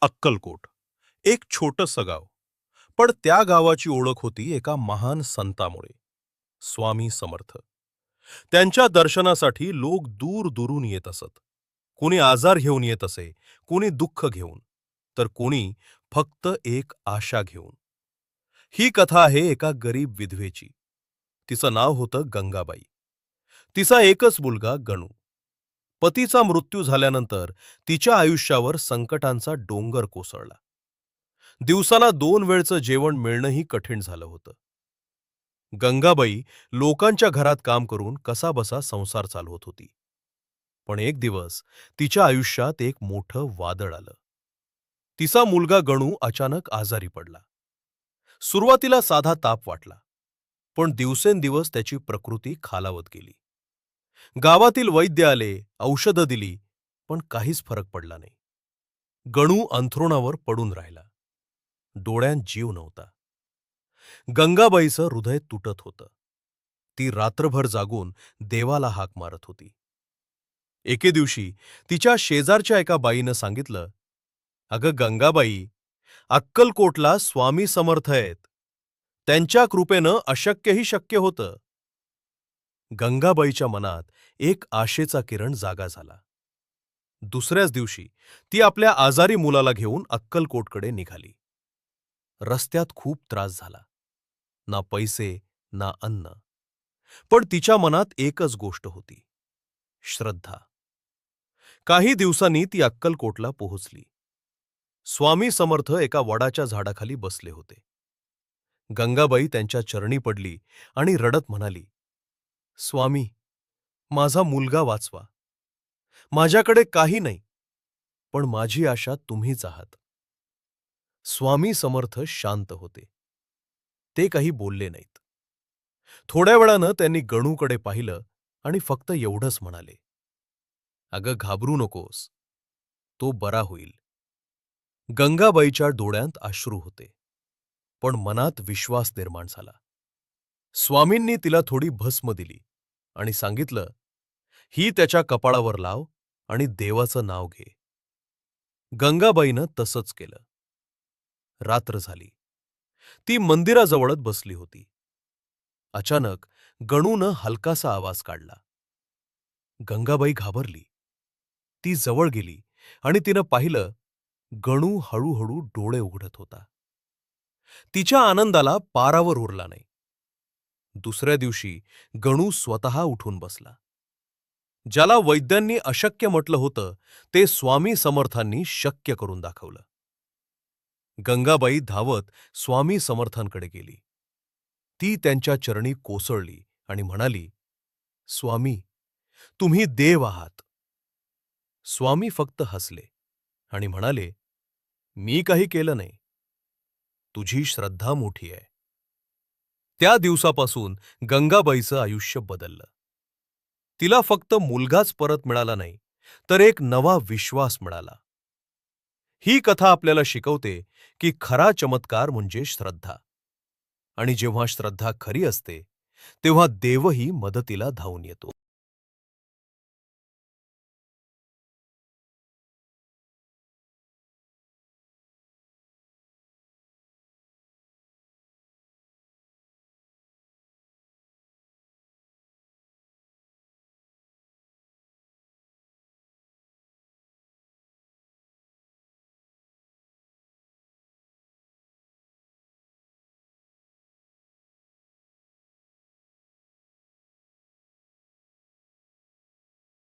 अक्कलकोट एक छोटंसं गाव. पण त्या गावाची ओळख होती एका महान संतामुळे, स्वामी समर्थ. त्यांच्या दर्शनासाठी लोक दूर दूरून येत असत. कोणी आजार घेऊन येत असे, कोणी दुःख घेऊन, तर कोणी फक्त एक आशा घेऊन. ही कथा आहे एका गरीब विधवेची. तिचं नाव होतं गंगाबाई. तिचा एकच मुलगा गणू. पतीचा मृत्यू झाल्यानंतर तिच्या आयुष्यावर संकटांचा डोंगर कोसळला. दिवसाला 2 वेळचं जेवण मिळणंही कठीण झालं होतं. गंगाबाई लोकांच्या घरात काम करून कसाबसा संसार चालवत होती. पण एक दिवस तिच्या आयुष्यात एक मोठं वादळ आलं. तिचा मुलगा गणू अचानक आजारी पडला. सुरुवातीला साधा ताप वाटला, पण दिवसेंदिवस त्याची प्रकृती खालावत गेली. गावातील वैद्य आले, औषधं दिली, पण काहीच फरक पडला नाही. गणू अंथरुणावर पडून राहिला. डोळ्यांत जीव नव्हता. गंगाबाईचं हृदय तुटत होतं. ती रात्रभर जागून देवाला हाक मारत होती. एके दिवशी तिच्या शेजारच्या एका बाईनं सांगितलं, "अगं गंगाबाई, अक्कलकोटला स्वामी समर्थ आहेत. त्यांच्या कृपेनं अशक्यही शक्य होतं." गंगाबाईच्या मनात एक आशेचा किरण जागा झाला. दुसऱ्याच दिवशी ती आपल्या आजारी मुलाला घेऊन अक्कलकोटकडे निघाली. रस्त्यात खूप त्रास झाला. ना पैसे, ना अन्न. पण तिच्या मनात एकच गोष्ट होती, श्रद्धा. काही दिवसांनी ती अक्कलकोटला पोहोचली. स्वामी समर्थ एका वडाच्या झाडाखाली बसले होते. गंगाबाई त्यांच्या चरणी पडली आणि रडत म्हणाली, "स्वामी, माझा मुलगा वाचवा. माझ्याकडे काही नाही, पण माझी आशा तुम्हीच आहात." स्वामी समर्थ शांत होते. ते काही बोलले नाहीत. थोड्या वेळानं त्यांनी गणूकडे पाहिलं आणि फक्त एवढंच म्हणाले, "अगं घाबरू नकोस. तो बरा होईल." गंगाबाईच्या डोळ्यांत अश्रू होते, पण मनात विश्वास निर्माण झाला. स्वामींनी तिला थोडी भस्म दिली आणि सांगितलं, "ही त्याच्या कपाळावर लाव आणि देवाचं नाव घे." गंगाबाईनं तसंच केलं. रात्र झाली. ती मंदिराजवळच बसली होती. अचानक गणूनं हलकासा आवाज काढला. गंगाबाई घाबरली. ती जवळ गेली आणि तिनं पाहिलं, गणू हळूहळू डोळे उघडत होता. तिच्या आनंदाला पारावर उरला नाही. दुसऱ्या दिवशी गणू स्वतः उठून बसला. ज्याला वैद्यांनी अशक्य म्हटलं होतं, ते स्वामी समर्थांनी शक्य करून दाखवलं. गंगाबाई धावत स्वामी समर्थांकडे गेली. ती त्यांच्या चरणी कोसळली आणि म्हणाली, "स्वामी, तुम्ही देव आहात." स्वामी फक्त हसले आणि म्हणाले, "मी काही केलं नाही. तुझी श्रद्धा मोठी आहे." त्या दिवसापासून गंगाबाईचं आयुष्य बदललं. तिला फक्त मुलगाच परत मिळाला नाही, तर एक नवा विश्वास मिळाला. ही कथा आपल्याला शिकवते की खरा चमत्कार म्हणजे श्रद्धा. आणि जेव्हा श्रद्धा खरी असते, तेव्हा देवही मदतीला धावून येतो.